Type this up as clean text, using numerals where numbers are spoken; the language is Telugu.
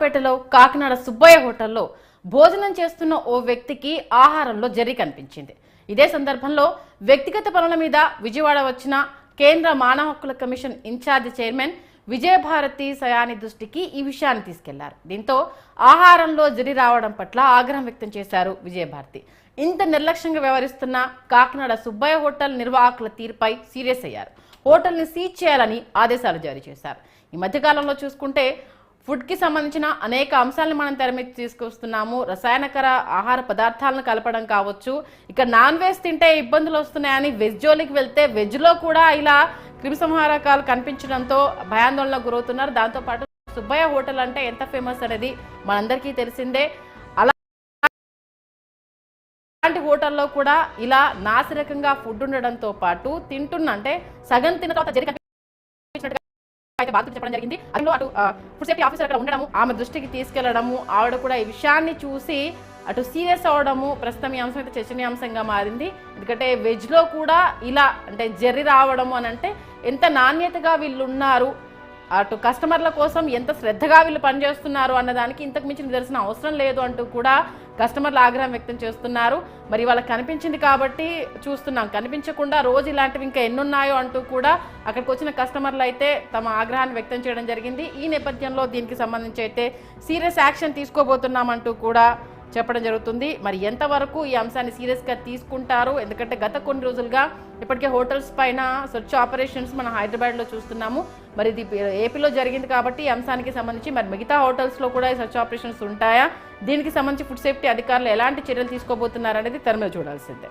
పేటలో కాకినాడ సుబ్బయ్య హోటల్లో భోజనం చేస్తున్న ఓ వ్యక్తికి ఆహారంలో జరి కనిపించింది. ఇదే సందర్భంలో వ్యక్తిగత పనుల మీద విజయవాడ వచ్చిన కేంద్ర మానవ హక్కుల commission incharge chairman Vijayabharathi Sayani దృష్టికి ఈ విషయాన్ని తీసుకెళ్లారు. దీంతో ఆహారంలో జరి రావడం పట్ల ఆగ్రహం వ్యక్తం చేశారు విజయభారతి. ఇంత నిర్లక్ష్యంగా వ్యవహరిస్తున్న కాకినాడ సుబ్బయ్య హోటల్ నిర్వాహకుల తీరుపై సీరియస్ అయ్యారు. హోటల్ని సీజ్ చేయాలని ఆదేశాలు జారీ చేశారు. ఈ మధ్యకాలంలో చూసుకుంటే ఫుడ్కి సంబంధించిన అనేక అంశాలను మనం తెర మీద తీసుకొస్తున్నాము. రసాయనకర ఆహార పదార్థాలను కలపడం కావచ్చు, ఇక నాన్ వెజ్ తింటే ఇబ్బందులు వస్తున్నాయని వెజ్ జోలికి వెళ్తే వెజ్లో కూడా ఇలా క్రిమిసంహారకాలు కనిపించడంతో భయాందోళనకు గురవుతున్నారు. దాంతోపాటు సుబ్బయ్య హోటల్ అంటే ఎంత ఫేమస్ అనేది మనందరికీ తెలిసిందే. అలాంటి హోటల్లో కూడా ఇలా నాసిరకంగా ఫుడ్ ఉండడంతో పాటు తింటున్న అంటే సగం తిన్న తర్వాత జరిగి అయితే బాధ్యత చెప్పడం జరిగింది. అందులో అటు ఫుడ్ సేఫ్టీ ఆఫీసర్ అక్కడ ఉండడము, ఆమె దృష్టికి తీసుకెళ్లడము, ఆవిడ కూడా ఈ విషయాన్ని చూసి అటు సీరియస్ అవడము ప్రస్తుతం ఈ అంశం అయితే చర్చనీయాంశంగా మారింది. ఎందుకంటే వెజ్లో కూడా ఇలా అంటే జర్రి రావడము అని అంటే ఎంత నాణ్యతగా వీళ్ళు ఉన్నారు, అటు కస్టమర్ల కోసం ఎంత శ్రద్ధగా వీళ్ళు పనిచేస్తున్నారు అన్నదానికి ఇంతకు మించిన నిదర్శనం అవసరం లేదు అంటూ కూడా కస్టమర్లు ఆగ్రహం వ్యక్తం చేస్తున్నారు. మరి వాళ్ళకి కనిపించింది కాబట్టి చూస్తున్నాం, కనిపించకుండా రోజు ఇలాంటివి ఇంకా ఎన్నున్నాయో అంటూ కూడా అక్కడికి వచ్చిన కస్టమర్లు అయితే తమ ఆగ్రహాన్ని వ్యక్తం చేయడం జరిగింది. ఈ నేపథ్యంలో దీనికి సంబంధించి అయితే సీరియస్ యాక్షన్ తీసుకోబోతున్నామంటూ కూడా చెప్పడం జరుగుతుంది. మరి ఎంతవరకు ఈ అంశాన్ని సీరియస్గా తీసుకుంటారు? ఎందుకంటే గత కొన్ని రోజులుగా ఇప్పటికే హోటల్స్ పైన సెర్చ్ ఆపరేషన్స్ మనం హైదరాబాద్లో చూస్తున్నాము. మరి ఇది ఏపీలో జరిగింది కాబట్టి ఈ అంశానికి సంబంధించి మరి మిగతా హోటల్స్లో కూడా ఈ సెర్చ్ ఆపరేషన్స్ ఉంటాయా? దీనికి సంబంధించి ఫుడ్ సేఫ్టీ అధికారులు ఎలాంటి చర్యలు తీసుకోబోతున్నారు అనేది తెర మీద చూడాల్సిందే.